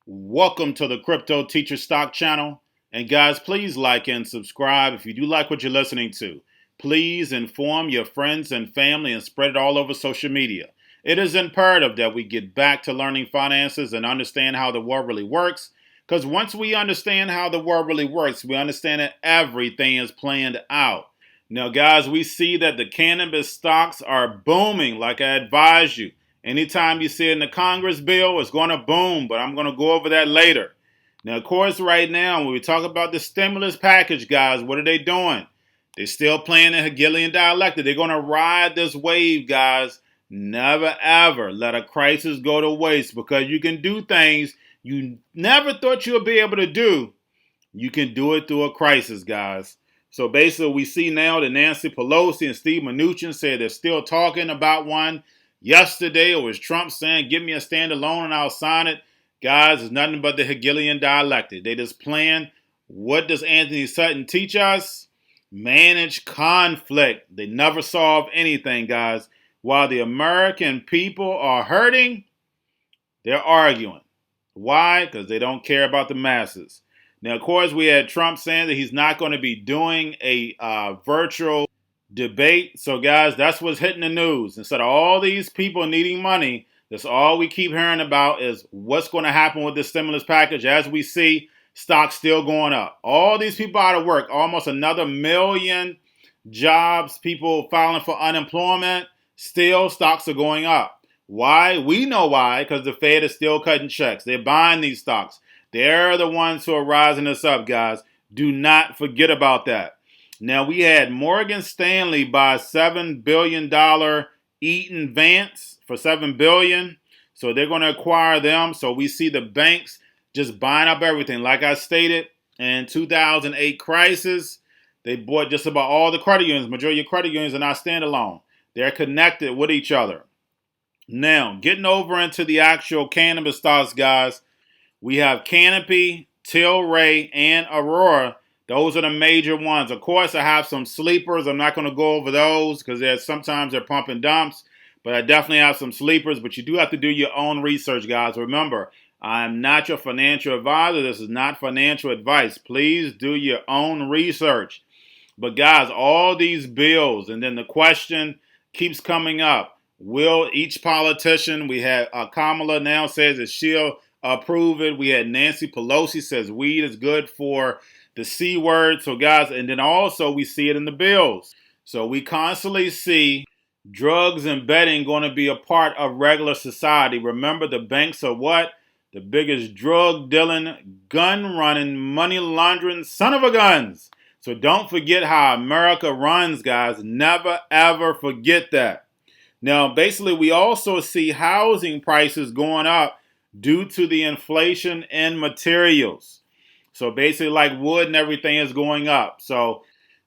Welcome to the Crypto Teacher Stock Channel. And guys, please like and subscribe if you do like what you're listening to. Please inform your friends and family and spread it all over social media. It is imperative that we get back to learning finances and understand how the world really works. Because once we understand how the world really works, we understand that everything is planned out. Now, guys, we see that the cannabis stocks are booming, like I advised you. Anytime you see it in the Congress bill, it's going to boom, but I'm going to go over that later. Now, of course, right now, when we talk about the stimulus package, guys, what are they doing? They're still playing the Hegelian dialectic. They're going to ride this wave, guys. Never, ever let a crisis go to waste because you can do things you never thought you would be able to do. You can do it through a crisis, guys. So basically, we see now that Nancy Pelosi and Steve Mnuchin said they're still talking about one. Yesterday, it was Trump saying, give me a standalone and I'll sign it. Guys, it's nothing but the Hegelian dialectic. They just plan. What does Anthony Sutton teach us? Manage conflict. They never solve anything, guys. While the American people are hurting, they're arguing. Why? Because they don't care about the masses. Now, of course, we had Trump saying that he's not going to be doing a virtual debate. So, guys, that's what's hitting the news. Instead of all these people needing money, that's all we keep hearing about is what's going to happen with this stimulus package. As we see, stocks still going up. All these people out of work, almost another million jobs, people filing for unemployment, still stocks are going up. Why? We know why, because the Fed is still cutting checks. They're buying these stocks. They're the ones who are rising us up, guys. Do not forget about that. Now, we had Morgan Stanley buy $7 billion Eaton Vance for $7 billion. So they're going to acquire them. So we see the banks just buying up everything. Like I stated, in 2008 crisis, they bought just about all the credit unions. Majority of credit unions are not standalone. They're connected with each other. Now, getting over into the actual cannabis stocks, guys, we have Canopy, Tilray, and Aurora. Those are the major ones. Of course, I have some sleepers. I'm not going to go over those because sometimes they're pump and dumps. But I definitely have some sleepers. But you do have to do your own research, guys. Remember, I'm not your financial advisor. This is not financial advice. Please do your own research. But, guys, all these bills, and then the question keeps coming up. Will each politician, we had Kamala now says that she'll approve it. We had Nancy Pelosi says weed is good for the C word. So, guys, and then also we see it in the bills. So we constantly see drugs and betting going to be a part of regular society. Remember, the banks are what? The biggest drug dealing, gun running, money laundering son of a guns. So don't forget how America runs, guys. Never, ever forget that. Now, basically, we also see housing prices going up due to the inflation in materials. So basically, like wood and everything is going up. So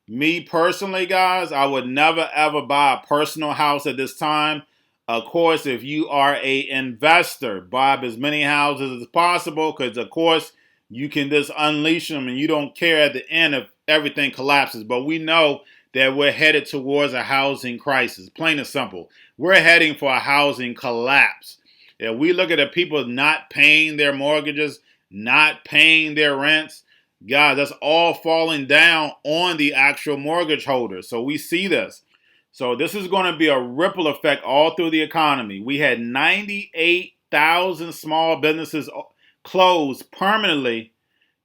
me personally, guys, I would never, ever buy a personal house at this time. Of course, if you are an investor, buy up as many houses as possible because, of course, you can just unleash them and you don't care at the end if everything collapses. But we know that we're headed towards a housing crisis, plain and simple. We're heading for a housing collapse. If we look at the people not paying their mortgages, not paying their rents, guys, that's all falling down on the actual mortgage holders. So we see this. So this is going to be a ripple effect all through the economy. We had 98,000 small businesses close permanently.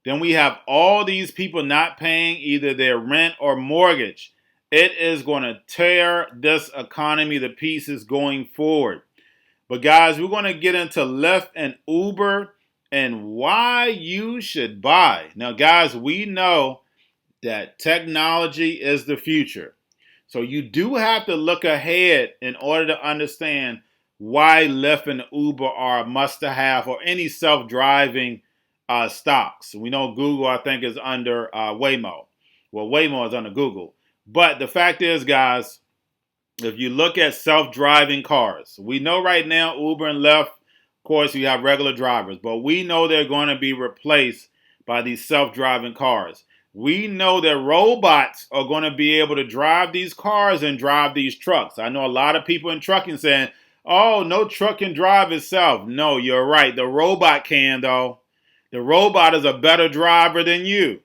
Then we have all these people not paying either their rent or mortgage. It is going to tear this economy to pieces going forward. But guys, we're going to get into Lyft and Uber and why you should buy. Now, guys, we know that technology is the future. So you do have to look ahead in order to understand why Lyft and Uber are a must-have or any self-driving stocks. We know Google, I think, is under Waymo. Well, Waymo is under Google. But the fact is, guys, if you look at self-driving cars, we know right now Uber and Lyft, of course, you have regular drivers, but we know they're going to be replaced by these self-driving cars. We know that robots are going to be able to drive these cars and drive these trucks. I know a lot of people in trucking saying, oh, no truck can drive itself. No, you're right. The robot can, though. The robot is a better driver than you.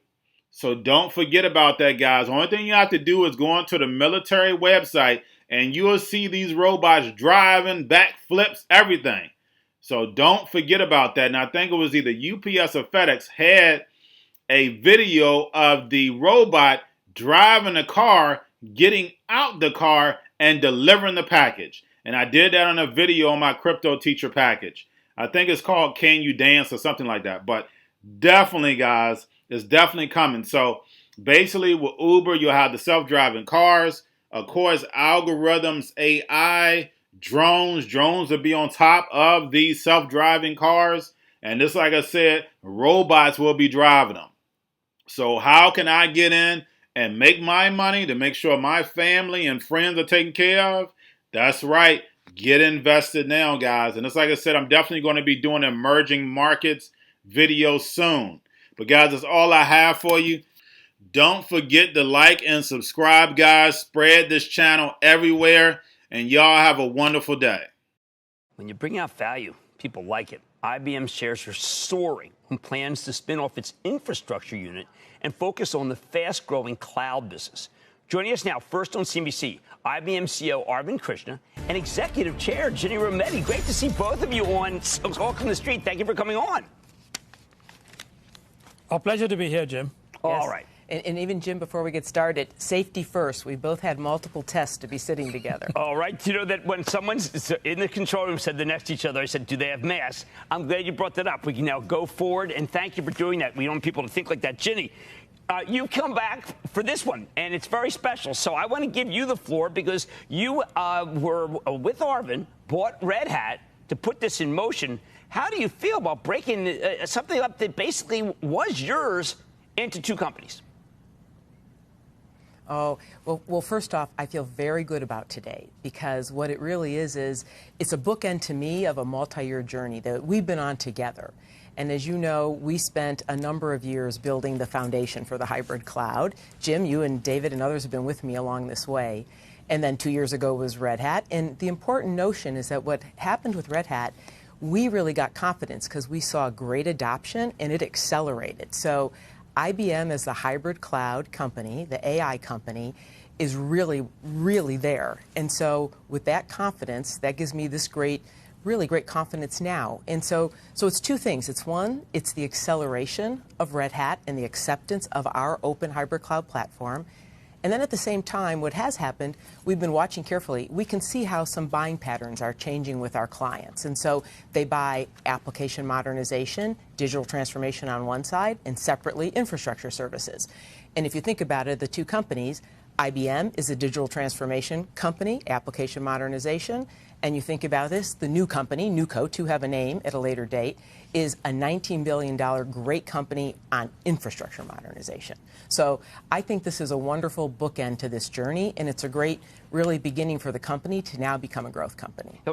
So don't forget about that, guys. Only thing you have to do is go onto the military website and you will see these robots driving, backflips, everything. So don't forget about that. And I think it was either UPS or FedEx had a video of the robot driving the car, getting out the car, and delivering the package. And I did that on a video on my Crypto Teacher package. I think it's called Can You Dance or something like that. But definitely, guys, it's definitely coming. So basically with Uber, you'll have the self-driving cars, of course, algorithms, AI, drones. Drones will be on top of these self-driving cars. And just like I said, robots will be driving them. So how can I get in and make my money to make sure my family and friends are taken care of? That's right. Get invested now, guys. And just like I said, I'm definitely going to be doing emerging markets video soon. But guys, that's all I have for you. Don't forget to like and subscribe, guys. Spread this channel everywhere. And y'all have a wonderful day. When you bring out value, people like it. IBM shares are soaring and plans to spin off its infrastructure unit and focus on the fast-growing cloud business. Joining us now, first on CNBC, IBM CEO Arvind Krishna and Executive Chair Ginny Rometty. Great to see both of you on Talk on the Street. Thank you for coming on. Our pleasure to be here, Jim. Yes. All right. And even, Jim, before we get started, safety first. We both had multiple tests to be sitting together. All right. You know that when someone's in the control room said they're next to each other, I said, do they have masks? I'm glad you brought that up. We can now go forward, and thank you for doing that. We don't want people to think like that. Ginny, you come back for this one, and it's very special. So I want to give you the floor because you were with Arvind, bought Red Hat to put this in motion. How do you feel about breaking something up that basically was yours into two companies? Oh, well, first off, I feel very good about today because what it really is it's a bookend to me of a multi-year journey that we've been on together. And as you know, we spent a number of years building the foundation for the hybrid cloud. Jim, you and David and others have been with me along this way. And then 2 years ago was Red Hat. And the important notion is that what happened with Red Hat, we really got confidence because we saw great adoption and it accelerated. So IBM as the hybrid cloud company, the AI company, is really, really there. And so with that confidence, that gives me this really great confidence now. And so it's two things. It's one, it's the acceleration of Red Hat and the acceptance of our open hybrid cloud platform. And then at the same time, what has happened, we've been watching carefully. We can see how some buying patterns are changing with our clients. And so they buy application modernization, digital transformation on one side, and separately infrastructure services. And if you think about it, the two companies, IBM is a digital transformation company, application modernization. And you think about this, the new company, NewCo, to have a name at a later date, is a $19 billion great company on infrastructure modernization. So I think this is a wonderful bookend to this journey, and it's a great, really beginning for the company to now become a growth company.